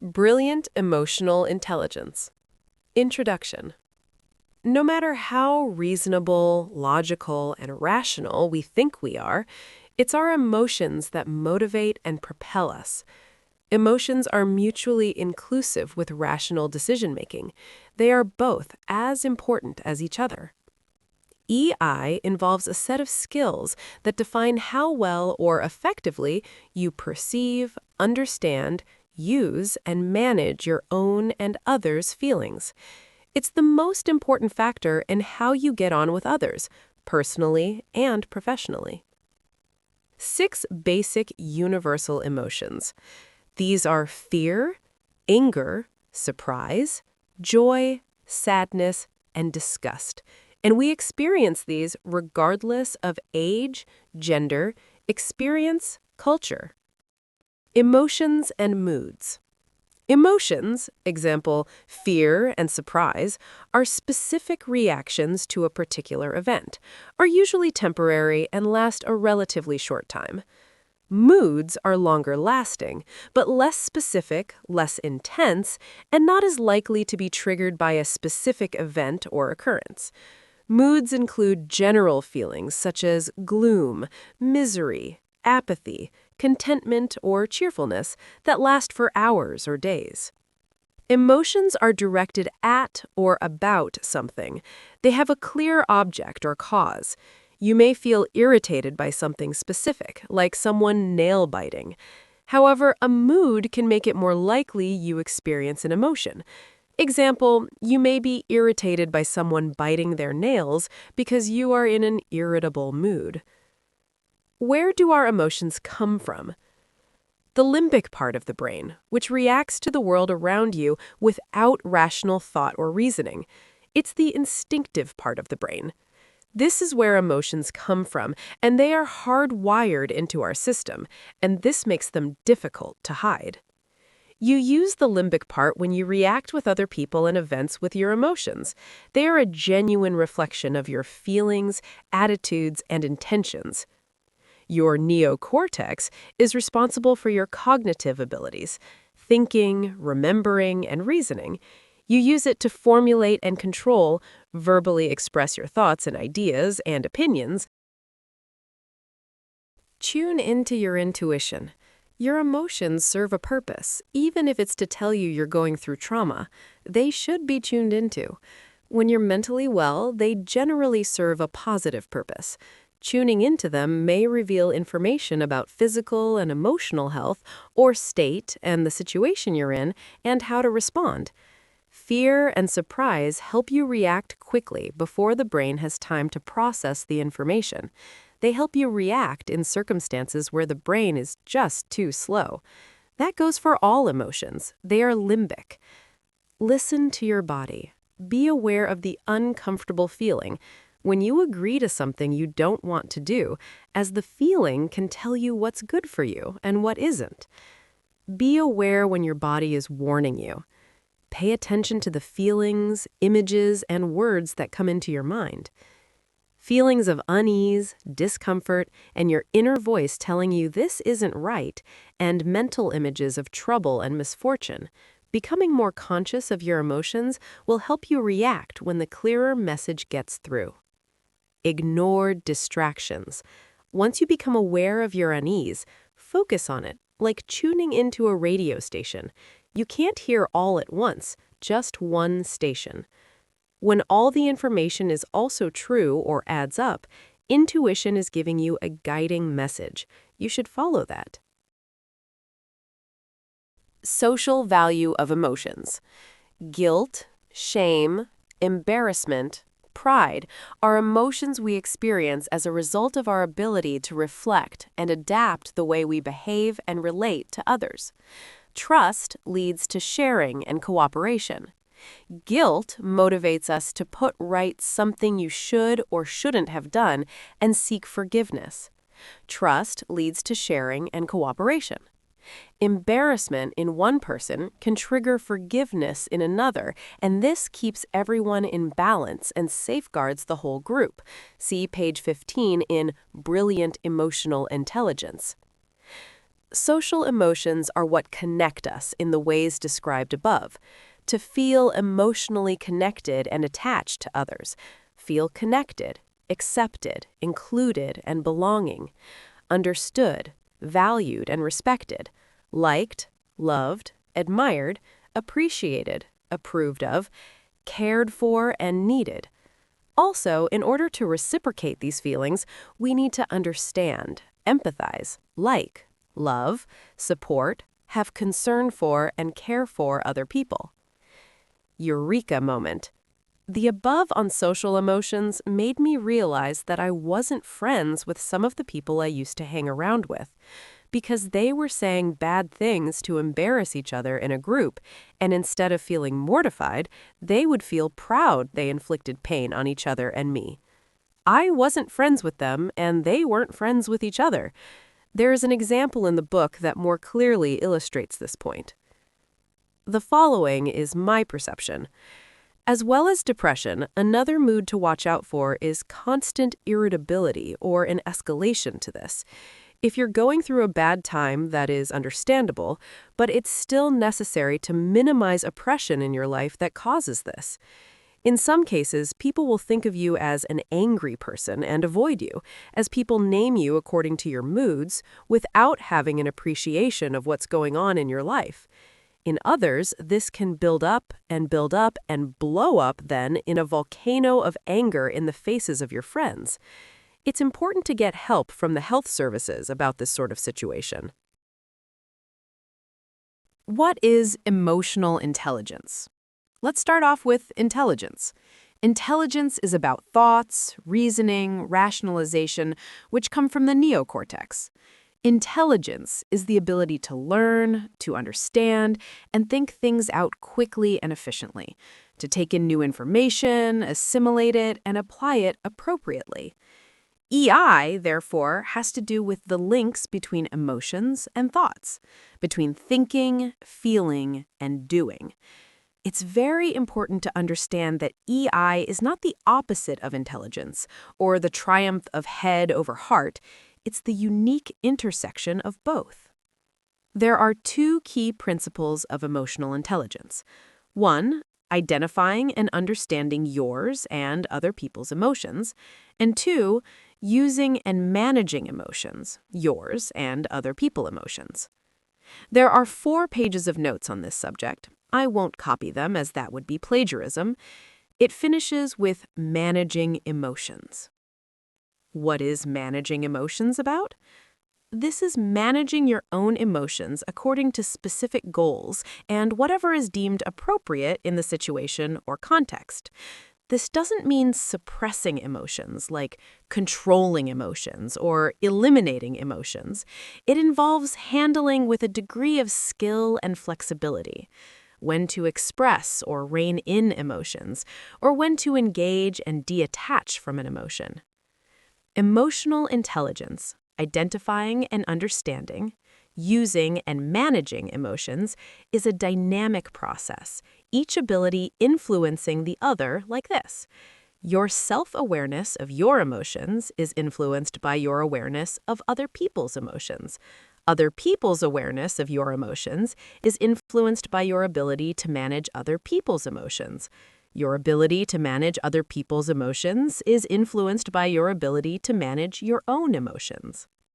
Brilliant emotional intelligence. Introduction. No matter how reasonable, logical, and rational we think we are, it's our emotions that motivate and propel us. Emotions are mutually inclusive with rational decision-making. They are both as important as each other. EI involves a set of skills that define how well or effectively you perceive, understand, use, and manage your own and others' feelings. It's the most important factor in how you get on with others, personally and professionally. 6 basic universal emotions. These are fear, anger, surprise, joy, sadness, and disgust. And we experience these regardless of age, gender, experience, culture. Emotions and moods. Emotions, example, fear and surprise, are specific reactions to a particular event, are usually temporary and last a relatively short time. Moods are longer lasting, but less specific, less intense, and not as likely to be triggered by a specific event or occurrence. Moods include general feelings such as gloom, misery, apathy, contentment, or cheerfulness that last for hours or days. Emotions are directed at or about something. They have a clear object or cause. You may feel irritated by something specific, like someone nail biting. However, a mood can make it more likely you experience an emotion. Example, you may be irritated by someone biting their nails because you are in an irritable mood. Where do our emotions come from? The limbic part of the brain, which reacts to the world around you without rational thought or reasoning. It's the instinctive part of the brain. This is where emotions come from, and they are hardwired into our system, and this makes them difficult to hide. You use the limbic part when you react with other people and events with your emotions. They are a genuine reflection of your feelings, attitudes, and intentions. Your neocortex is responsible for your cognitive abilities, thinking, remembering, and reasoning. You use it to formulate and control, verbally express your thoughts and ideas and opinions. Tune into your intuition. Your emotions serve a purpose, even if it's to tell you you're going through trauma. They should be tuned into. When you're mentally well, they generally serve a positive purpose. Tuning into them may reveal information about physical and emotional health or state and the situation you're in and how to respond. Fear and surprise help you react quickly before the brain has time to process the information. They help you react in circumstances where the brain is just too slow. That goes for all emotions. They are limbic. Listen to your body. Be aware of the uncomfortable feeling when you agree to something you don't want to do, as the feeling can tell you what's good for you and what isn't. Be aware when your body is warning you. Pay attention to the feelings, images, and words that come into your mind. Feelings of unease, discomfort, and your inner voice telling you this isn't right, and mental images of trouble and misfortune. Becoming more conscious of your emotions will help you react when the clearer message gets through. Ignore distractions. Once you become aware of your unease, focus on it, like tuning into a radio station. You can't hear all at once, just one station. When all the information is also true or adds up, intuition is giving you a guiding message. You should follow that. Social value of emotions. Guilt, shame, embarrassment, pride are emotions we experience as a result of our ability to reflect and adapt the way we behave and relate to others. Trust leads to sharing and cooperation. Guilt motivates us to put right something you should or shouldn't have done and seek forgiveness. Trust leads to sharing and cooperation. Embarrassment in one person can trigger forgiveness in another, and this keeps everyone in balance and safeguards the whole group. See page 15 in Brilliant Emotional Intelligence. Social emotions are what connect us in the ways described above. To feel emotionally connected and attached to others. Feel connected, accepted, included, and belonging. Understood, valued, and respected. Liked, loved, admired, appreciated, approved of, cared for, and needed. Also, in order to reciprocate these feelings, we need to understand, empathize, like, love, support, have concern for, and care for other people. Eureka moment. The above on social emotions made me realize that I wasn't friends with some of the people I used to hang around with, because they were saying bad things to embarrass each other in a group, and instead of feeling mortified, they would feel proud they inflicted pain on each other and me. I wasn't friends with them, and they weren't friends with each other. There is an example in the book that more clearly illustrates this point. The following is my perception. As well as depression, another mood to watch out for is constant irritability or an escalation to this. If you're going through a bad time, that is understandable, but it's still necessary to minimize oppression in your life that causes this. In some cases, people will think of you as an angry person and avoid you, as people name you according to your moods, without having an appreciation of what's going on in your life. In others, this can build up and blow up then in a volcano of anger in the faces of your friends. It's important to get help from the health services about this sort of situation. What is emotional intelligence? Let's start off with intelligence. Intelligence is about thoughts, reasoning, rationalization, which come from the neocortex. Intelligence is the ability to learn, to understand, and think things out quickly and efficiently, to take in new information, assimilate it, and apply it appropriately. EI, therefore, has to do with the links between emotions and thoughts, between thinking, feeling, and doing. It's very important to understand that EI is not the opposite of intelligence or the triumph of head over heart. It's the unique intersection of both. There are two key principles of emotional intelligence. One, identifying and understanding yours and other people's emotions. And two, using and managing emotions, yours and other people's emotions. There are 4 pages of notes on this subject. I won't copy them as that would be plagiarism. It finishes with managing emotions. What is managing emotions about? This is managing your own emotions according to specific goals and whatever is deemed appropriate in the situation or context. This doesn't mean suppressing emotions, like controlling emotions or eliminating emotions. It involves handling with a degree of skill and flexibility. When to express or rein in emotions, or when to engage and detach from an emotion. Emotional intelligence, identifying and understanding, using and managing emotions, is a dynamic process, each ability influencing the other like this. Your self-awareness of your emotions is influenced by your awareness of other people's emotions. Other people's awareness of your emotions is influenced by your ability to manage other people's emotions. Your ability to manage other people's emotions is influenced by your ability to manage your own emotions.